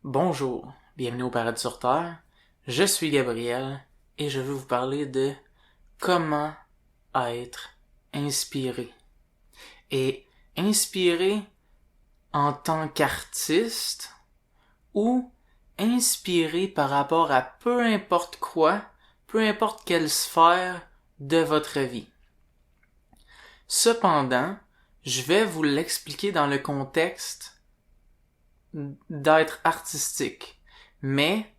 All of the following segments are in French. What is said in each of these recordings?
Bonjour, bienvenue au Paradis sur Terre. Je suis Gabriel et je veux vous parler de comment être inspiré. Et inspiré en tant qu'artiste ou inspiré par rapport à peu importe quoi, peu importe quelle sphère de votre vie. Cependant, je vais vous l'expliquer dans le contexte d'être artistique. Mais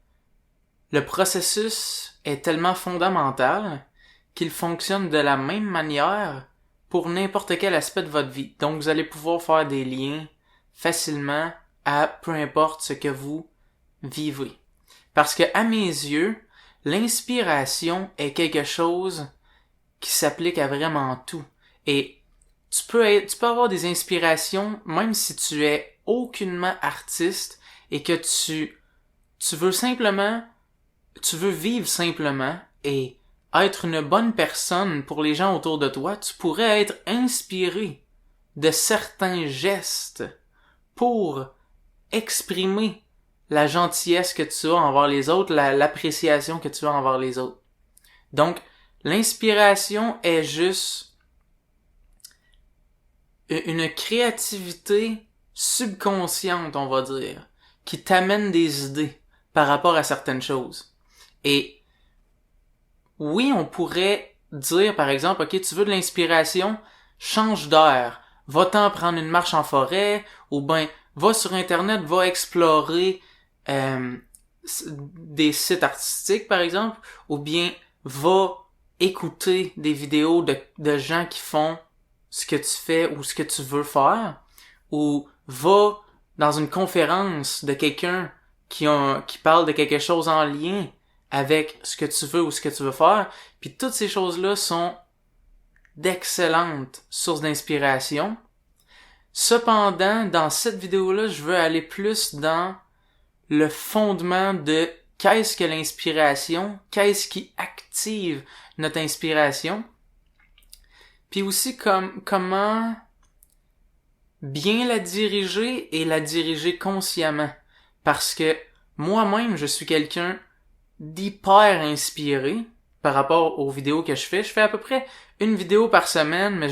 le processus est tellement fondamental qu'il fonctionne de la même manière pour n'importe quel aspect de votre vie. Donc vous allez pouvoir faire des liens facilement à peu importe ce que vous vivez. Parce que à mes yeux, l'inspiration est quelque chose qui s'applique à vraiment tout. Et tu peux avoir des inspirations même si tu es aucunement artiste et que tu veux vivre simplement et être une bonne personne pour les gens autour de toi. Tu pourrais être inspiré de certains gestes pour exprimer la gentillesse que tu as envers les autres, l'appréciation que tu as envers les autres. Donc, l'inspiration est juste une créativité subconsciente, on va dire, qui t'amène des idées par rapport à certaines choses. Et oui, on pourrait dire, par exemple, ok, tu veux de l'inspiration, change d'air, va-t'en prendre une marche en forêt, ou ben, va sur Internet, va explorer des sites artistiques, par exemple, ou bien, va écouter des vidéos de gens qui font ce que tu fais ou ce que tu veux faire, ou va dans une conférence de quelqu'un qui parle de quelque chose en lien avec ce que tu veux ou ce que tu veux faire, puis toutes ces choses-là sont d'excellentes sources d'inspiration. Cependant, dans cette vidéo-là, je veux aller plus dans le fondement de qu'est-ce que l'inspiration, qu'est-ce qui active notre inspiration, puis aussi comment bien la diriger et la diriger consciemment. Parce que moi-même, je suis quelqu'un d'hyper inspiré par rapport aux vidéos que je fais. Je fais à peu près une vidéo par semaine, mais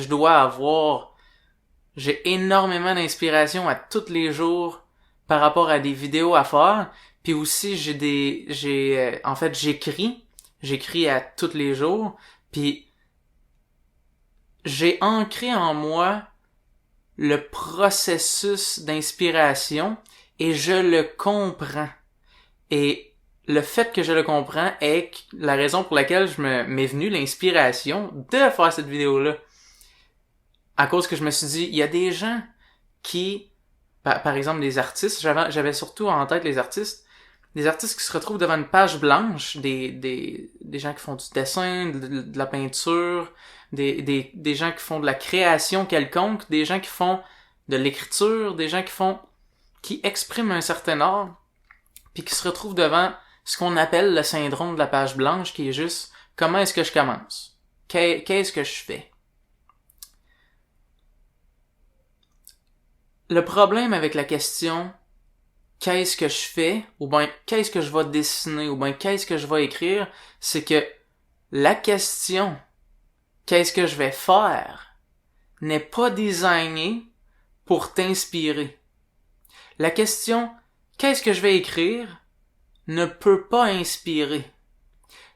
j'ai énormément d'inspiration à tous les jours par rapport à des vidéos à faire. Puis aussi, en fait, j'écris à tous les jours. Puis j'ai ancré en moi le processus d'inspiration et je le comprends. Et le fait que je le comprends est la raison pour laquelle m'est venue l'inspiration de faire cette vidéo-là. À cause que je me suis dit, il y a des gens qui, par exemple des artistes, j'avais surtout en tête des artistes qui se retrouvent devant une page blanche, des gens qui font du dessin, de la peinture, des gens qui font de la création quelconque, des gens qui font de l'écriture, des gens qui expriment un certain art, puis qui se retrouvent devant ce qu'on appelle le syndrome de la page blanche, qui est juste, comment est-ce que je commence? Qu'est-ce que je fais? Le problème avec la question qu'est-ce que je fais, ou bien qu'est-ce que je vais dessiner, ou bien qu'est-ce que je vais écrire, c'est que la question qu'est-ce que je vais faire n'est pas designée pour t'inspirer. La question qu'est-ce que je vais écrire ne peut pas inspirer.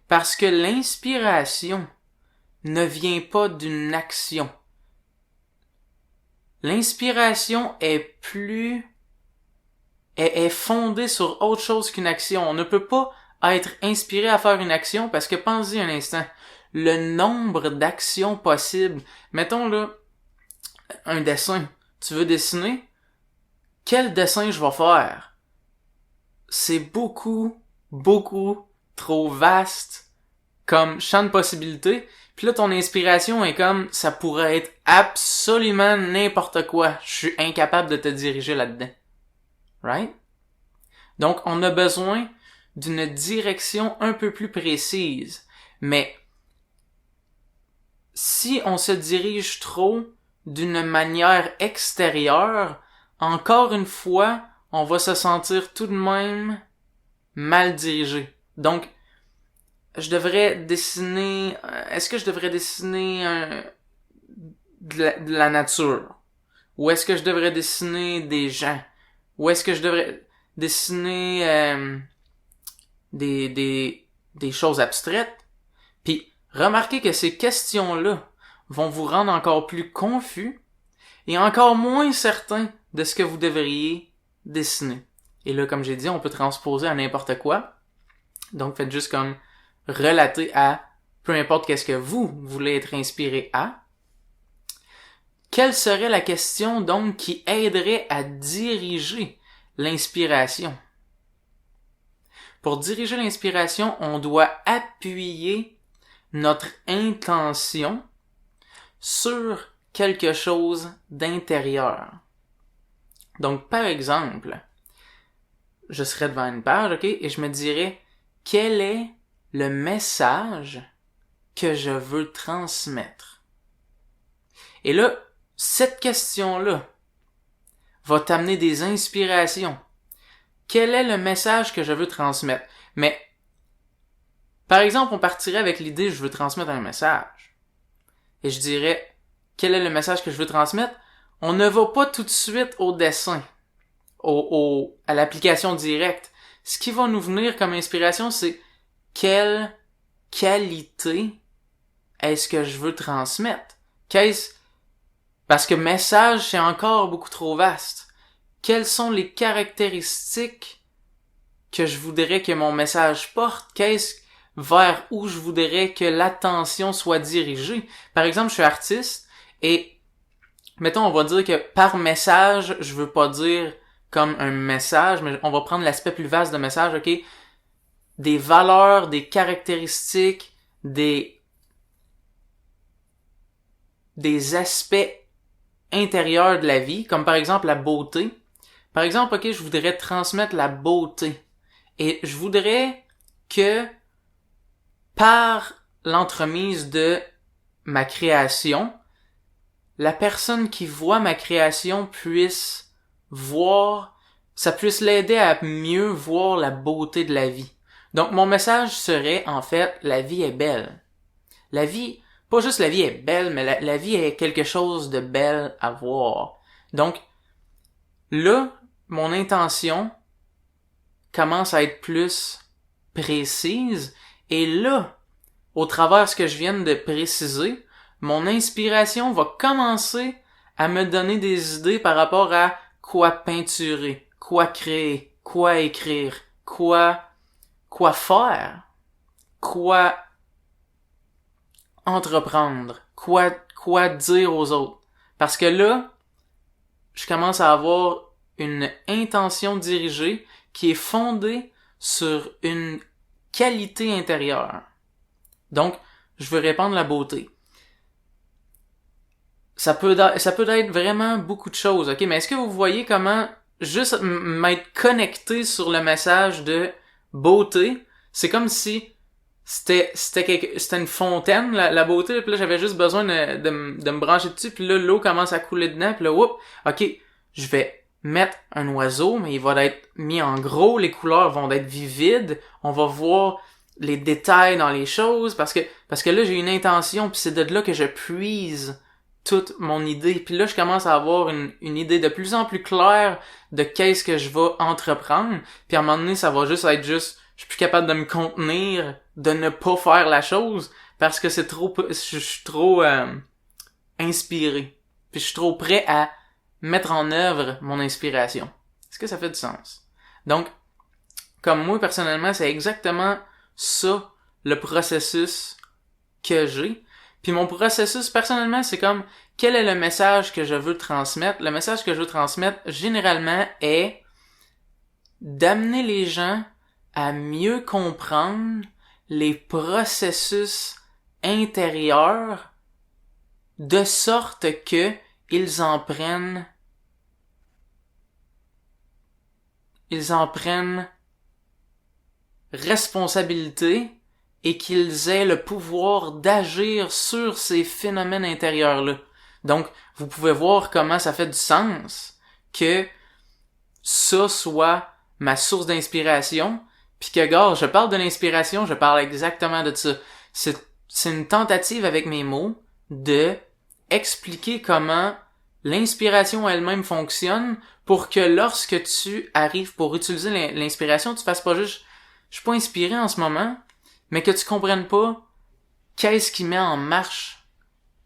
Parce que l'inspiration ne vient pas d'une action. L'inspiration est fondée sur autre chose qu'une action. On ne peut pas être inspiré à faire une action parce que pensez un instant, le nombre d'actions possibles. Mettons là, un dessin. Tu veux dessiner? Quel dessin je vais faire? C'est beaucoup trop vaste comme champ de possibilités. Puis là, ton inspiration est comme, ça pourrait être absolument n'importe quoi. Je suis incapable de te diriger là-dedans. Right? Donc, on a besoin d'une direction un peu plus précise. Mais, si on se dirige trop d'une manière extérieure, encore une fois, on va se sentir tout de même mal dirigé. Donc, est-ce que je devrais dessiner de la nature? Ou est-ce que je devrais dessiner des gens? Ou est-ce que je devrais dessiner des choses abstraites? Puis, remarquez que ces questions-là vont vous rendre encore plus confus et encore moins certain de ce que vous devriez dessiner. Et là, comme j'ai dit, on peut transposer à n'importe quoi. Donc, faites juste comme relater à peu importe qu'est-ce que vous voulez être inspiré à. Quelle serait la question, donc, qui aiderait à diriger l'inspiration? Pour diriger l'inspiration, on doit appuyer notre intention sur quelque chose d'intérieur. Donc, par exemple, je serais devant une page, ok, et je me dirais, quel est le message que je veux transmettre? Et là, cette question-là va t'amener des inspirations. Quel est le message que je veux transmettre? Mais, par exemple, on partirait avec l'idée, je veux transmettre un message. Et je dirais, quel est le message que je veux transmettre? On ne va pas tout de suite au dessin, à l'application directe. Ce qui va nous venir comme inspiration, c'est quelle qualité est-ce que je veux transmettre? Parce que message, c'est encore beaucoup trop vaste. Quelles sont les caractéristiques que je voudrais que mon message porte? Vers où je voudrais que l'attention soit dirigée? Par exemple, je suis artiste et, mettons, on va dire que par message, je veux pas dire comme un message, mais on va prendre l'aspect plus vaste de message, ok? Des valeurs, des caractéristiques, des aspects intérieurs de la vie, comme par exemple la beauté. Par exemple, ok, je voudrais transmettre la beauté. Et je voudrais que, par l'entremise de ma création, la personne qui voit ma création puisse ça puisse l'aider à mieux voir la beauté de la vie. Donc, mon message serait, en fait, la vie est belle. La vie, pas juste la vie est belle, mais la vie est quelque chose de belle à voir. Donc, là, mon intention commence à être plus précise, et là, au travers de ce que je viens de préciser, mon inspiration va commencer à me donner des idées par rapport à quoi peinturer, quoi créer, quoi écrire, quoi faire, quoi entreprendre, quoi dire aux autres. Parce que là, je commence à avoir une intention dirigée qui est fondée sur une qualité intérieure. Donc, je veux répandre la beauté. Ça peut être vraiment beaucoup de choses, ok? Mais est-ce que vous voyez comment juste m'être connecté sur le message de beauté, c'est comme si c'était une fontaine, la beauté, puis là j'avais juste besoin de me brancher dessus, puis là l'eau commence à couler dedans, puis là ok, je vais mettre un oiseau, mais il va être mis en gros, les couleurs vont être vivides, on va voir les détails dans les choses, parce que là j'ai une intention, puis c'est de là que je puise toute mon idée, puis là je commence à avoir une idée de plus en plus claire de qu'est-ce que je vais entreprendre, puis à un moment donné ça va juste être je suis plus capable de me contenir, de ne pas faire la chose, parce que je suis trop inspiré, puis je suis trop prêt à mettre en œuvre mon inspiration. Est-ce que ça fait du sens? Donc, comme moi personnellement, c'est exactement ça le processus que j'ai. Puis mon processus personnellement, c'est comme quel est le message que je veux transmettre? Le message que je veux transmettre généralement est d'amener les gens à mieux comprendre les processus intérieurs de sorte que ils en prennent responsabilité et qu'ils aient le pouvoir d'agir sur ces phénomènes intérieurs-là. Donc, vous pouvez voir comment ça fait du sens que ça soit ma source d'inspiration, puis que, gars, je parle de l'inspiration, je parle exactement de ça. C'est une tentative avec mes mots de expliquer comment l'inspiration elle-même fonctionne pour que lorsque tu arrives pour utiliser l'inspiration, tu fasses pas juste je suis pas inspiré en ce moment, mais que tu comprennes pas qu'est-ce qui met en marche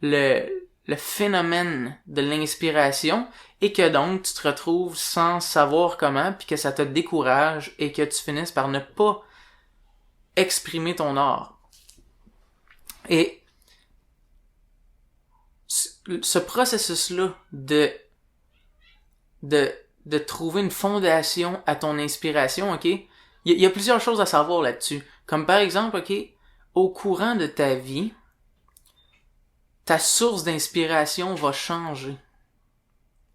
le phénomène de l'inspiration et que donc tu te retrouves sans savoir comment puis que ça te décourage et que tu finisses par ne pas exprimer ton art. Et ce processus-là de trouver une fondation à ton inspiration, ok? Il y a plusieurs choses à savoir là-dessus. Comme par exemple, ok, au courant de ta vie, ta source d'inspiration va changer.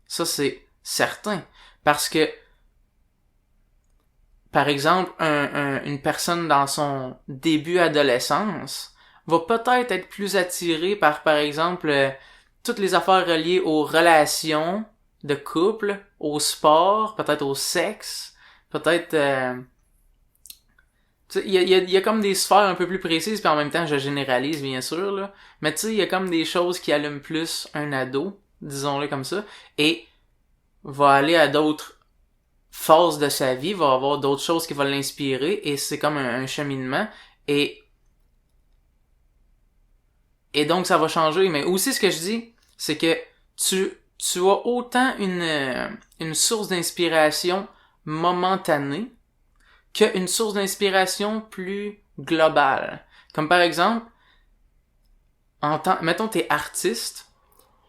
Ça, c'est certain. Parce que, par exemple, une personne dans son début adolescence va peut-être être plus attirée par exemple, toutes les affaires reliées aux relations de couple, au sport, peut-être au sexe, peut-être... il y a comme des sphères un peu plus précises, puis en même temps, je généralise, bien sûr, là. Mais tu sais, il y a comme des choses qui allument plus un ado, disons-le comme ça, et va aller à d'autres phases de sa vie, va avoir d'autres choses qui vont l'inspirer, et c'est comme un cheminement, et donc ça va changer. Mais aussi, ce que je dis, c'est que tu as autant une source d'inspiration momentanée qu'une source d'inspiration plus globale. Comme par exemple, mettons t'es artiste,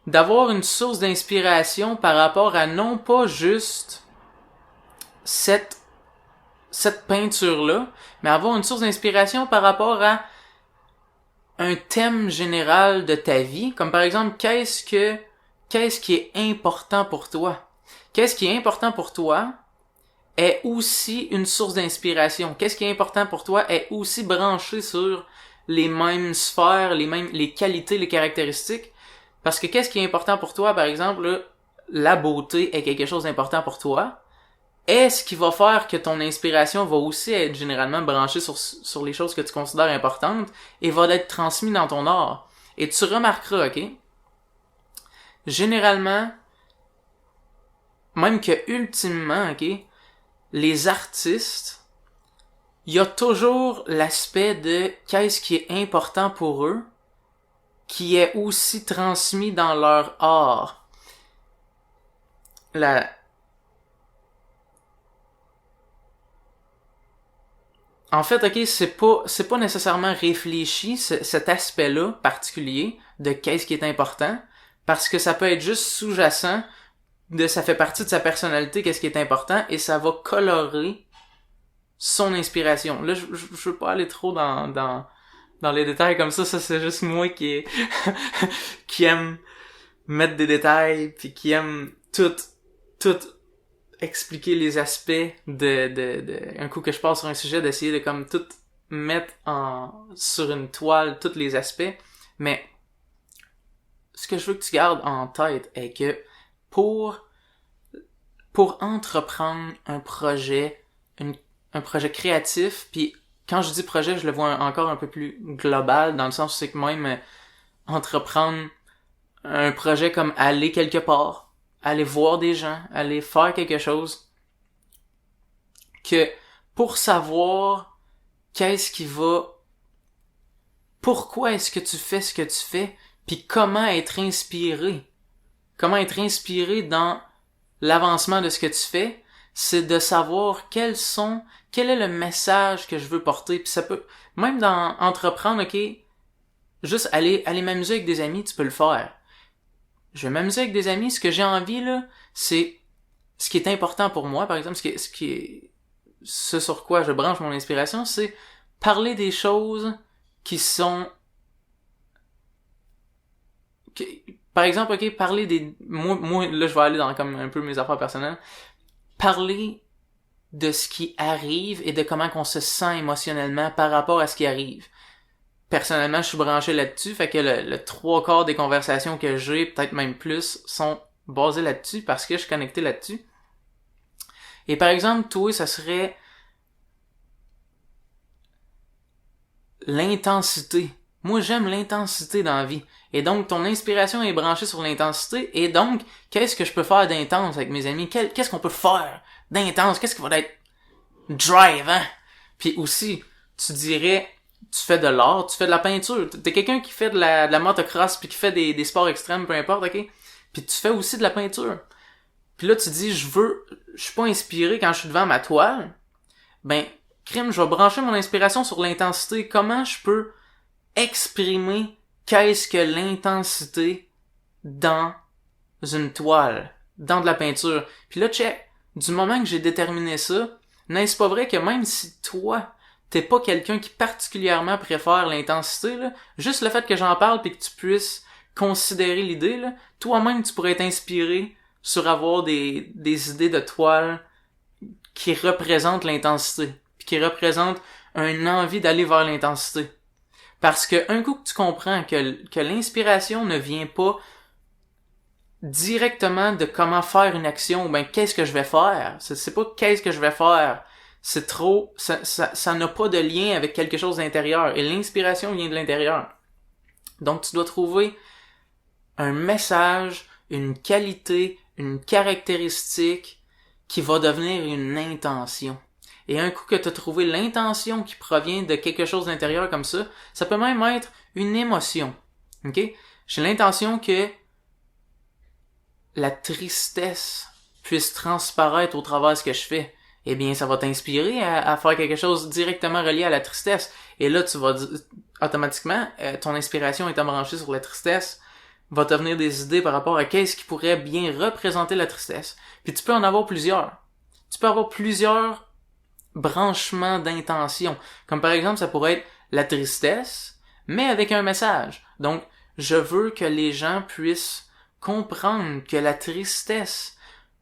d'avoir une source d'inspiration par rapport à non pas juste cette peinture-là, mais avoir une source d'inspiration par rapport à un thème général de ta vie, comme par exemple, qu'est-ce qui est important pour toi? Qu'est-ce qui est important pour toi est aussi une source d'inspiration. Qu'est-ce qui est important pour toi est aussi branché sur les mêmes sphères, les qualités, les caractéristiques. Parce que qu'est-ce qui est important pour toi, par exemple, là, la beauté est quelque chose d'important pour toi. Est ce qui va faire que ton inspiration va aussi être généralement branchée sur les choses que tu considères importantes et va être transmise dans ton art. Et tu remarqueras, ok? Généralement, même que ultimement, ok? Les artistes, il y a toujours l'aspect de qu'est-ce qui est important pour eux, qui est aussi transmis dans leur art. En fait, ok, c'est pas nécessairement réfléchi, cet aspect-là particulier de qu'est-ce qui est important, parce que ça peut être juste sous-jacent ça fait partie de sa personnalité, qu'est-ce qui est important, et ça va colorer son inspiration. Là, je veux pas aller trop dans les détails comme ça c'est juste moi qui qui aime mettre des détails, puis qui aime tout expliquer les aspects un coup que je passe sur un sujet, d'essayer de comme tout mettre sur une toile, tous les aspects. Mais, ce que je veux que tu gardes en tête est que pour entreprendre un projet créatif, puis quand je dis projet, je le vois encore un peu plus global, dans le sens où c'est que même entreprendre un projet comme aller quelque part, aller voir des gens, aller faire quelque chose, que pour savoir pourquoi est-ce que tu fais ce que tu fais, puis comment être inspiré dans l'avancement de ce que tu fais, c'est de savoir quel est le message que je veux porter. Puis ça peut, même dans entreprendre, ok, juste aller m'amuser avec des amis, tu peux le faire. Je vais m'amuser avec des amis, ce que j'ai envie, là, c'est ce qui est important pour moi, par exemple, ce sur quoi je branche mon inspiration, c'est parler des choses qui sont, par exemple, ok, parler moi, là, je vais aller dans comme un peu mes affaires personnelles, parler de ce qui arrive et de comment qu'on se sent émotionnellement par rapport à ce qui arrive. Personnellement, je suis branché là-dessus, fait que le 3/4 des conversations que j'ai, peut-être même plus, sont basées là-dessus parce que je suis connecté là-dessus. Et par exemple, toi, ça serait l'intensité. Moi, j'aime l'intensité dans la vie. Et donc, ton inspiration est branchée sur l'intensité. Et donc, qu'est-ce que je peux faire d'intense avec mes amis? Qu'est-ce qu'on peut faire d'intense? Qu'est-ce qui va être drive, hein? Puis aussi, tu dirais, tu fais de l'art, tu fais de la peinture. T'es quelqu'un qui fait de la motocross puis qui fait des sports extrêmes, peu importe, ok? Puis tu fais aussi de la peinture. Puis là, tu dis, je suis pas inspiré quand je suis devant ma toile. Ben, crime, je vais brancher mon inspiration sur l'intensité. Comment je peux exprimer qu'est-ce que l'intensité dans une toile, dans de la peinture. Puis là, check, du moment que j'ai déterminé ça, n'est-ce pas vrai que même si toi, t'es pas quelqu'un qui particulièrement préfère l'intensité, là, juste le fait que j'en parle puis que tu puisses considérer l'idée, là, toi-même tu pourrais être inspiré sur avoir des idées de toile qui représentent l'intensité, puis qui représentent une envie d'aller vers l'intensité. Parce que un coup que tu comprends que l'inspiration ne vient pas directement de comment faire une action, ou ben qu'est-ce que je vais faire, c'est pas qu'est-ce que je vais faire, c'est trop, ça n'a pas de lien avec quelque chose d'intérieur, et l'inspiration vient de l'intérieur. Donc tu dois trouver un message, une qualité, une caractéristique qui va devenir une intention. Et un coup que tu as trouvé l'intention qui provient de quelque chose d'intérieur comme ça peut même être une émotion. OK? J'ai l'intention que la tristesse puisse transparaître au travers de ce que je fais. Eh bien, ça va t'inspirer à faire quelque chose directement relié à la tristesse. Et là, tu vas automatiquement, ton inspiration étant branchée sur la tristesse, va te venir des idées par rapport à qu'est-ce qui pourrait bien représenter la tristesse. Puis tu peux en avoir plusieurs. Tu peux avoir plusieurs branchements d'intention. Comme par exemple, ça pourrait être la tristesse, mais avec un message. Donc, je veux que les gens puissent comprendre que la tristesse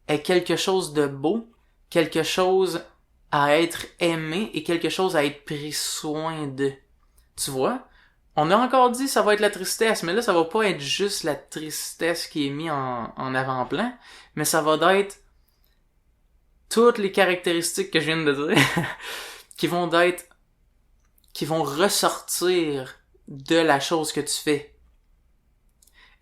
est quelque chose de beau, quelque chose à être aimé et quelque chose à être pris soin de. Tu vois? On a encore dit ça va être la tristesse, mais là ça va pas être juste la tristesse qui est mise en avant-plan, mais ça va être toutes les caractéristiques que je viens de dire qui vont ressortir de la chose que tu fais.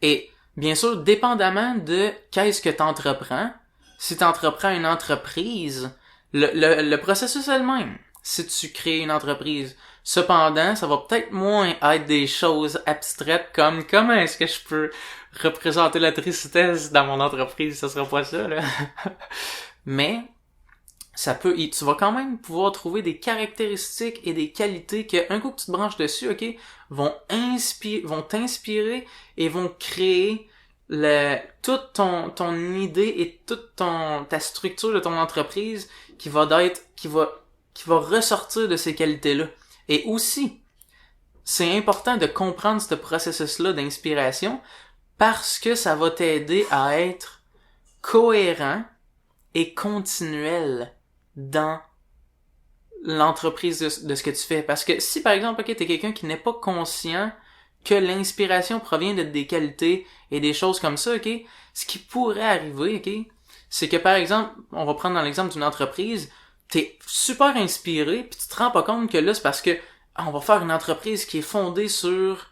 Et bien sûr, dépendamment de qu'est-ce que tu entreprends, si tu entreprends une entreprise, le processus est le même si tu crées une entreprise. Cependant, ça va peut-être moins être des choses abstraites comme comment est-ce que je peux représenter la tristesse dans mon entreprise, ça sera pas ça, là. Mais, tu vas quand même pouvoir trouver des caractéristiques et des qualités que, un coup que tu te branches dessus, ok, vont t'inspirer et vont créer toute ton idée et toute ta structure de ton entreprise qui va ressortir de ces qualités-là. Et aussi, c'est important de comprendre ce processus-là d'inspiration parce que ça va t'aider à être cohérent et continuel dans l'entreprise de ce que tu fais. Parce que si, par exemple, ok, t'es quelqu'un qui n'est pas conscient que l'inspiration provient de des qualités et des choses comme ça, ok, ce qui pourrait arriver, ok, c'est que, par exemple, on va prendre dans l'exemple d'une entreprise, t'es super inspiré, puis tu te rends pas compte que là, c'est parce que on va faire une entreprise qui est fondée sur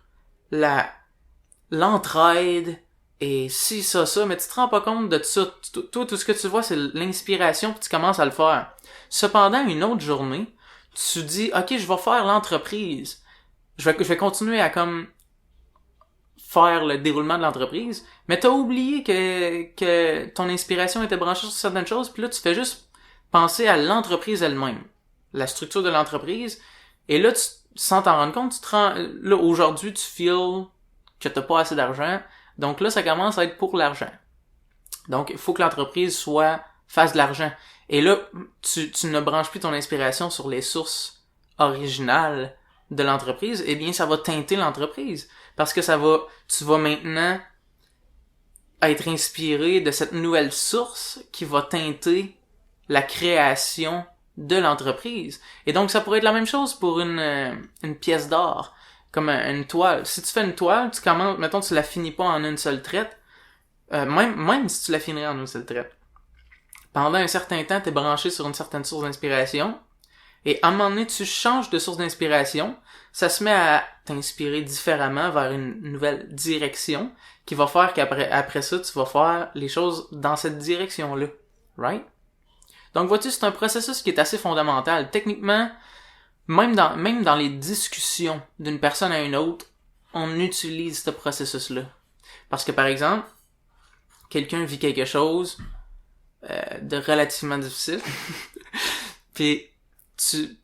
l'entraide, et si, ça, mais tu te rends pas compte de ça. Toi, tout ce que tu vois, c'est l'inspiration, puis tu commences à le faire. Cependant, une autre journée, tu dis, ok, je vais faire l'entreprise. Je vais continuer à comme faire le déroulement de l'entreprise, mais t'as oublié que ton inspiration était branchée sur certaines choses, puis là, tu fais juste penser à l'entreprise elle-même, la structure de l'entreprise, et là, sans t'en rendre compte, là, aujourd'hui, tu feels que t'as pas assez d'argent, donc là, ça commence à être pour l'argent. Donc, il faut que l'entreprise fasse de l'argent. Et là, tu ne branches plus ton inspiration sur les sources originales de l'entreprise, eh bien, ça va teinter l'entreprise. Parce que tu vas maintenant être inspiré de cette nouvelle source qui va teinter la création de l'entreprise. Et donc, ça pourrait être la même chose pour une pièce d'art, comme une toile. Si tu fais une toile, tu commences, mettons, tu la finis pas en une seule traite, même si tu la finirais en une seule traite, Pendant un certain temps, t'es branché sur une certaine source d'inspiration. Et à un moment donné, tu changes de source d'inspiration. Ça se met à t'inspirer différemment vers une nouvelle direction qui va faire après ça, tu vas faire les choses dans cette direction-là. Right? Donc, vois-tu, c'est un processus qui est assez fondamental. Techniquement, même dans les discussions d'une personne à une autre, on utilise ce processus-là. Parce que, par exemple, quelqu'un vit quelque chose de relativement difficile. Puis,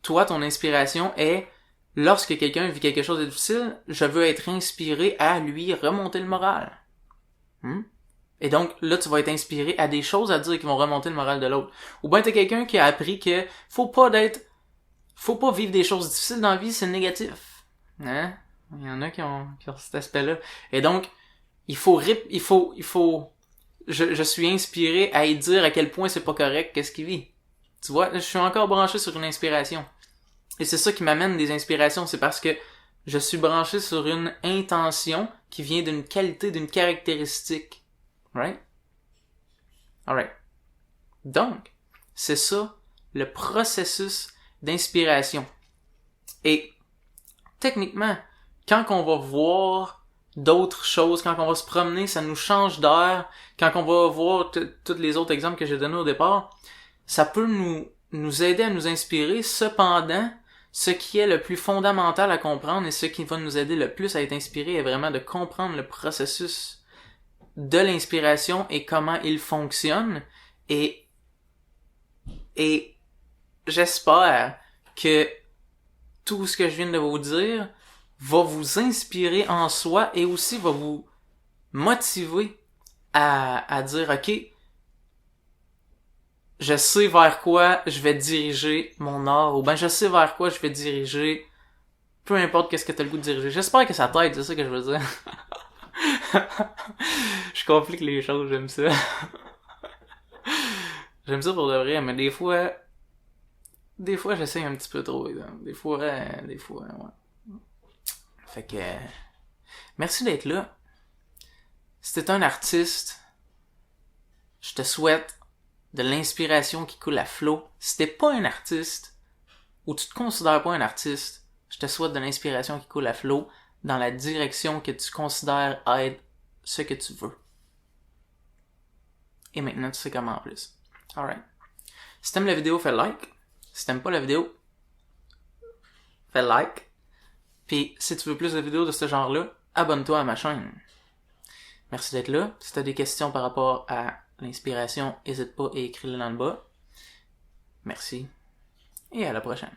toi, ton inspiration est, lorsque quelqu'un vit quelque chose de difficile, je veux être inspiré à lui remonter le moral. Et donc, là, tu vas être inspiré à des choses à dire qui vont remonter le moral de l'autre. Ou bien t'es quelqu'un qui a appris que faut pas vivre des choses difficiles dans la vie, c'est négatif. Hein? Il y en a qui ont cet aspect-là. Et donc, je suis inspiré à y dire à quel point c'est pas correct qu'est-ce qu'il vit. Tu vois, je suis encore branché sur une inspiration. Et c'est ça qui m'amène des inspirations, c'est parce que je suis branché sur une intention qui vient d'une qualité, d'une caractéristique. Right? Alright. Donc, c'est ça, le processus d'inspiration. Et, techniquement, quand on va voir d'autres choses, quand on va se promener, ça nous change d'air, quand on va voir tous les autres exemples que j'ai donnés au départ, ça peut nous aider à nous inspirer. Cependant, ce qui est le plus fondamental à comprendre et ce qui va nous aider le plus à être inspiré est vraiment de comprendre le processus de l'inspiration et comment il fonctionne. Et j'espère que tout ce que je viens de vous dire va vous inspirer en soi et aussi va vous motiver à dire, OK, je sais vers quoi je vais diriger mon art, ou ben je sais vers quoi je vais diriger, peu importe qu'est-ce que t'as le goût de diriger. J'espère que ça t'aide, c'est ça que je veux dire. Je complique les choses, j'aime ça. J'aime ça pour de vrai, mais des fois j'essaie un petit peu trop, exemple. Des fois, ouais. Fait que, merci d'être là. Si t'es un artiste, je te souhaite de l'inspiration qui coule à flot. Si t'es pas un artiste, ou tu te considères pas un artiste, je te souhaite de l'inspiration qui coule à flot dans la direction que tu considères être ce que tu veux. Et maintenant, tu sais comment en plus. Alright. Si t'aimes la vidéo, fais like. Si t'aimes pas la vidéo, fais like. Puis, si tu veux plus de vidéos de ce genre-là, abonne-toi à ma chaîne. Merci d'être là. Si t'as des questions par rapport à l'inspiration, n'hésite pas et écris-le dans le bas. Merci. Et à la prochaine.